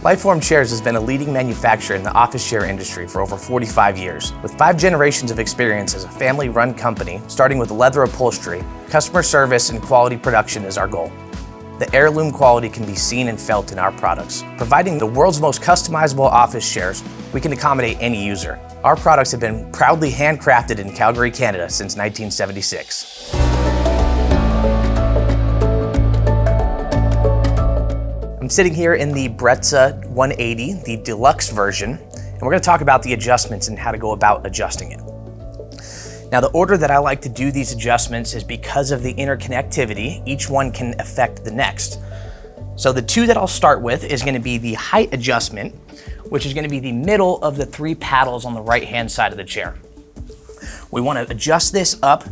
LIFEFORM Chairs has been a leading manufacturer in the office chair industry for over 45 years. With 5 generations of experience as a family-run company, starting with leather upholstery, customer service and quality production is our goal. The heirloom quality can be seen and felt in our products. Providing the world's most customizable office chairs, we can accommodate any user. Our products have been proudly handcrafted in Calgary, Canada since 1976. I'm sitting here in the Brezza 180, the deluxe version, and we're going to talk about the adjustments and how to go about adjusting it. Now, the order that I like to do these adjustments is because of the interconnectivity. Each one can affect the next. So the 2 that I'll start with is going to be the height adjustment, which is going to be the middle of the 3 paddles on the right-hand side of the chair. We want to adjust this up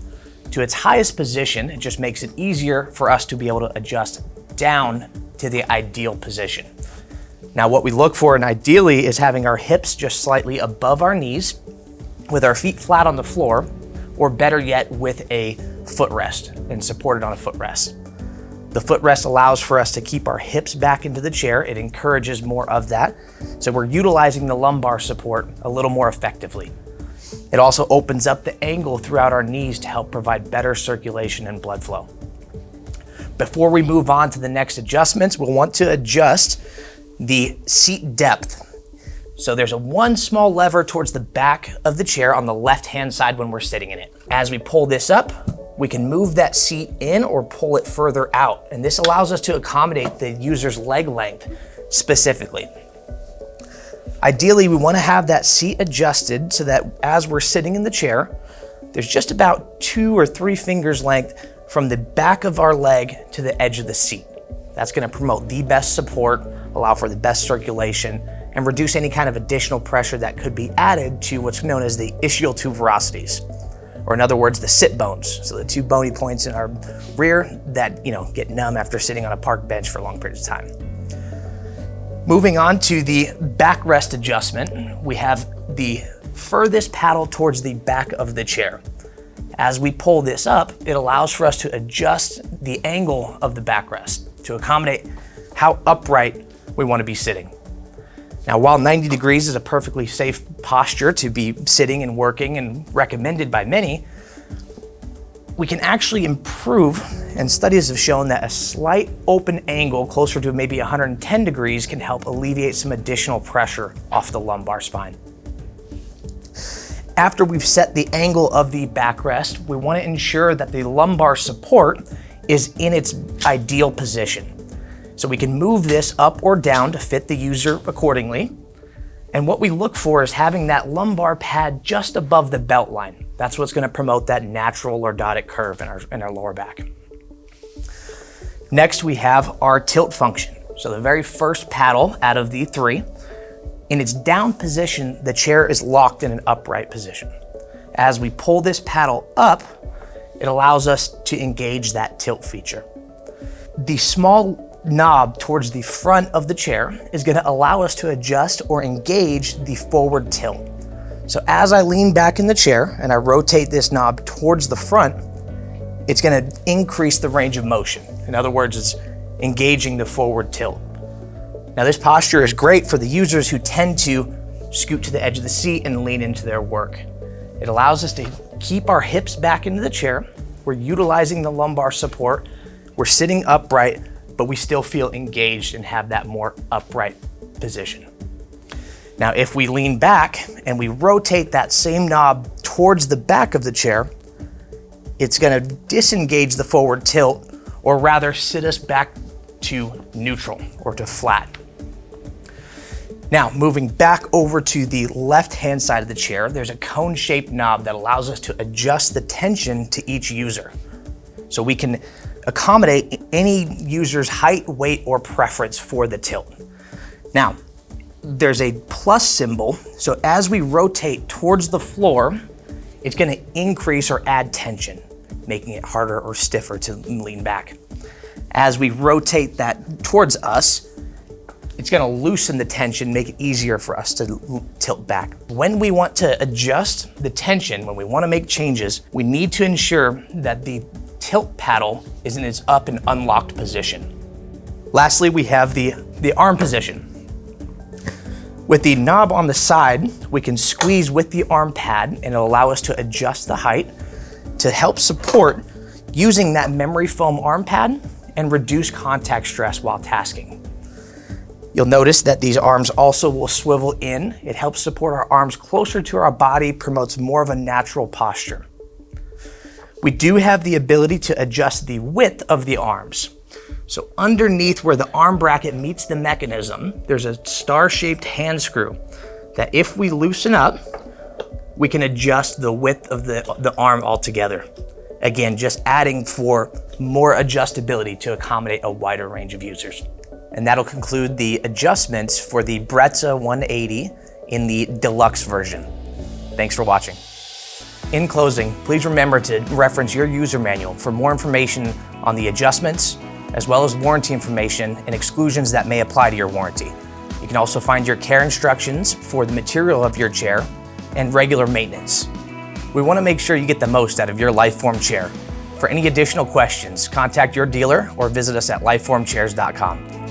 to its highest position. It just makes it easier for us to be able to adjust down to the ideal position. Now, what we look for and ideally is having our hips just slightly above our knees with our feet flat on the floor, or better yet with a footrest and supported on a footrest. The footrest allows for us to keep our hips back into the chair. It encourages more of that. So we're utilizing the lumbar support a little more effectively. It also opens up the angle throughout our knees to help provide better circulation and blood flow. Before we move on to the next adjustments, we'll want to adjust the seat depth. So there's one small lever towards the back of the chair on the left-hand side when we're sitting in it. As we pull this up, we can move that seat in or pull it further out. And this allows us to accommodate the user's leg length specifically. Ideally, we want to have that seat adjusted so that as we're sitting in the chair, there's just about 2 or 3 fingers length from the back of our leg to the edge of the seat. That's going to promote the best support, allow for the best circulation, and reduce any kind of additional pressure that could be added to what's known as the ischial tuberosities, or in other words, the sit bones. So the 2 bony points in our rear that get numb after sitting on a park bench for long periods of time. Moving on to the backrest adjustment, we have the furthest paddle towards the back of the chair. As we pull this up, it allows for us to adjust the angle of the backrest to accommodate how upright we want to be sitting. Now, while 90 degrees is a perfectly safe posture to be sitting and working and recommended by many, we can actually improve, and studies have shown that a slight open angle closer to maybe 110 degrees can help alleviate some additional pressure off the lumbar spine. After we've set the angle of the backrest, we want to ensure that the lumbar support is in its ideal position. So we can move this up or down to fit the user accordingly. And what we look for is having that lumbar pad just above the belt line. That's what's going to promote that natural lordotic curve in our lower back. Next, we have our tilt function. So the very first paddle out of the 3. In its down position, the chair is locked in an upright position. As we pull this paddle up, it allows us to engage that tilt feature. The small knob towards the front of the chair is going to allow us to adjust or engage the forward tilt. So as I lean back in the chair and I rotate this knob towards the front, it's going to increase the range of motion. In other words, it's engaging the forward tilt. Now, this posture is great for the users who tend to scoot to the edge of the seat and lean into their work. It allows us to keep our hips back into the chair. We're utilizing the lumbar support. We're sitting upright, but we still feel engaged and have that more upright position. Now, if we lean back and we rotate that same knob towards the back of the chair, it's going to disengage the forward tilt, or rather sit us back to neutral or to flat. Now, moving back over to the left-hand side of the chair, there's a cone-shaped knob that allows us to adjust the tension to each user. So we can accommodate any user's height, weight, or preference for the tilt. Now, there's a plus symbol, so as we rotate towards the floor, it's going to increase or add tension, making it harder or stiffer to lean back. As we rotate that towards us, it's going to loosen the tension, make it easier for us to tilt back. When we want to adjust the tension, when we want to make changes, we need to ensure that the tilt paddle is in its up and unlocked position. Lastly, we have the arm position. With the knob on the side, we can squeeze with the arm pad and it'll allow us to adjust the height to help support using that memory foam arm pad and reduce contact stress while tasking. You'll notice that these arms also will swivel in. It helps support our arms closer to our body, promotes more of a natural posture. We do have the ability to adjust the width of the arms. So underneath where the arm bracket meets the mechanism, there's a star-shaped hand screw that if we loosen up, we can adjust the width of the arm altogether. Again, just adding for more adjustability to accommodate a wider range of users. And that'll conclude the adjustments for the Brezza 180 in the deluxe version. Thanks for watching. In closing, please remember to reference your user manual for more information on the adjustments, as well as warranty information and exclusions that may apply to your warranty. You can also find your care instructions for the material of your chair and regular maintenance. We want to make sure you get the most out of your LIFEFORM chair. For any additional questions, contact your dealer or visit us at lifeformchairs.com.